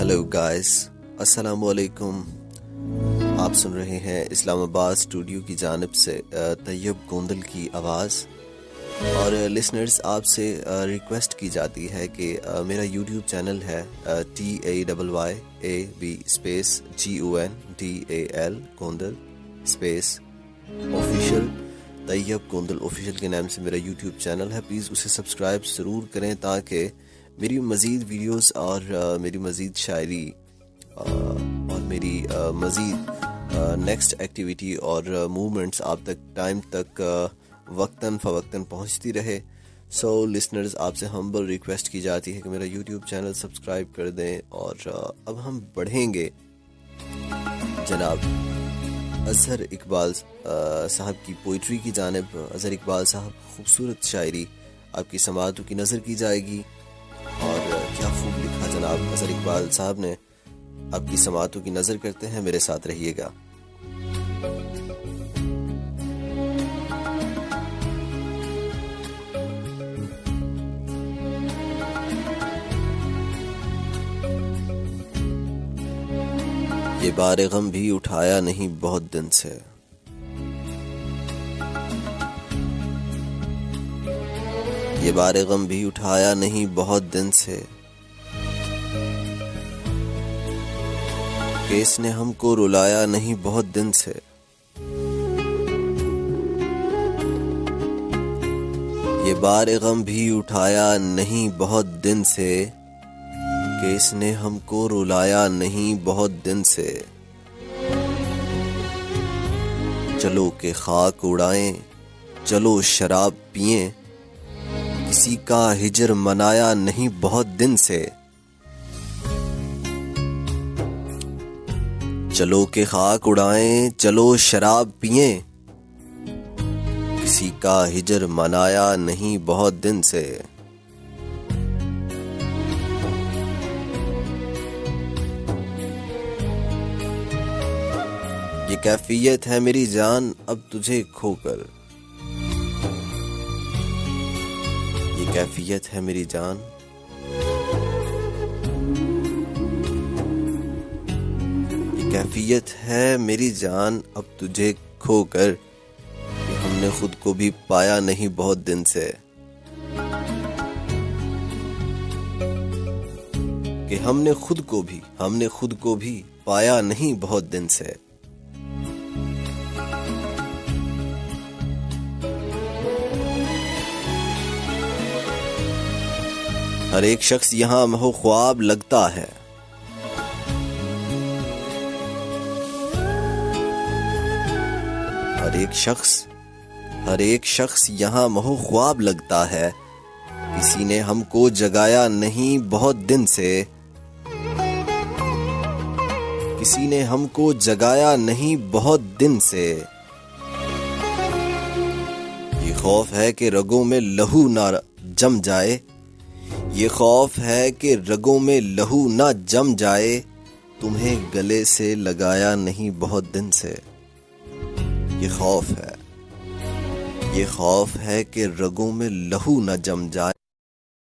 Hello guys, السلام علیکم۔ آپ سن رہے ہیں اسلام آباد اسٹوڈیو کی جانب سے طیب گوندل کی آواز، اور لسنرز آپ سے ریکویسٹ کی جاتی ہے کہ میرا یوٹیوب چینل ہے TAYYAB space GONDAL Gondal space official, Tayyab Gondal official کے نام سے میرا یوٹیوب چینل ہے۔ پلیز اسے سبسکرائب ضرور کریں تاکہ میری مزید ویڈیوز اور میری مزید شاعری اور میری مزید نیکسٹ ایکٹیویٹی اور موومنٹس آپ تک ٹائم تک وقتاً فوقتاً پہنچتی رہے۔ سو لسنرز آپ سے ہمبل ریکویسٹ کی جاتی ہے کہ میرا یوٹیوب چینل سبسکرائب کر دیں، اور اب ہم بڑھیں گے جناب اظہر اقبال صاحب کی پوئٹری کی جانب۔ اظہر اقبال صاحب خوبصورت شاعری آپ کی سماعتوں کی نظر کی جائے گی، اور کیا خوب لکھا جناب اظہر اقبال صاحب نے، آپ کی سماعتوں کی نظر کرتے ہیں، میرے ساتھ رہیے گا۔ یہ بار غم بھی اٹھایا نہیں بہت دن سے، یہ بار غم بھی اٹھایا نہیں بہت دن سے، کہ اس نے ہم کو رلایا نہیں بہت دن سے، یہ بار غم بھی اٹھایا نہیں بہت دن سے، کہ اس نے ہم کو رلایا نہیں بہت دن سے، چلو کہ خاک اڑائیں، چلو شراب پئیں، کسی کا ہجر منایا نہیں بہت دن سے، چلو کہ خاک اڑائیں، چلو شراب پئیں، کسی کا ہجر منایا نہیں بہت دن سے۔ یہ کیفیت ہے میری جان اب تجھے کھو کر، یہ کیفیت ہے میری جان، یہ کیفیت ہے میری جان اب تجھے کھو کر، کہ ہم نے خود کو بھی پایا نہیں بہت دن سے، کہ ہم نے خود کو بھی پایا نہیں بہت دن سے۔ ہر ایک شخص یہاں محو خواب لگتا ہے، ہر ایک شخص یہاں محو خواب لگتا ہے، کسی نے ہم کو جگایا نہیں بہت دن سے، کسی نے ہم کو جگایا نہیں بہت دن سے، یہ خوف ہے کہ رگوں میں لہو نہ جم جائے، یہ خوف ہے کہ رگوں میں لہو نہ جم جائے، تمہیں گلے سے لگایا نہیں بہت دن سے، یہ خوف ہے کہ رگوں میں لہو نہ جم جائے۔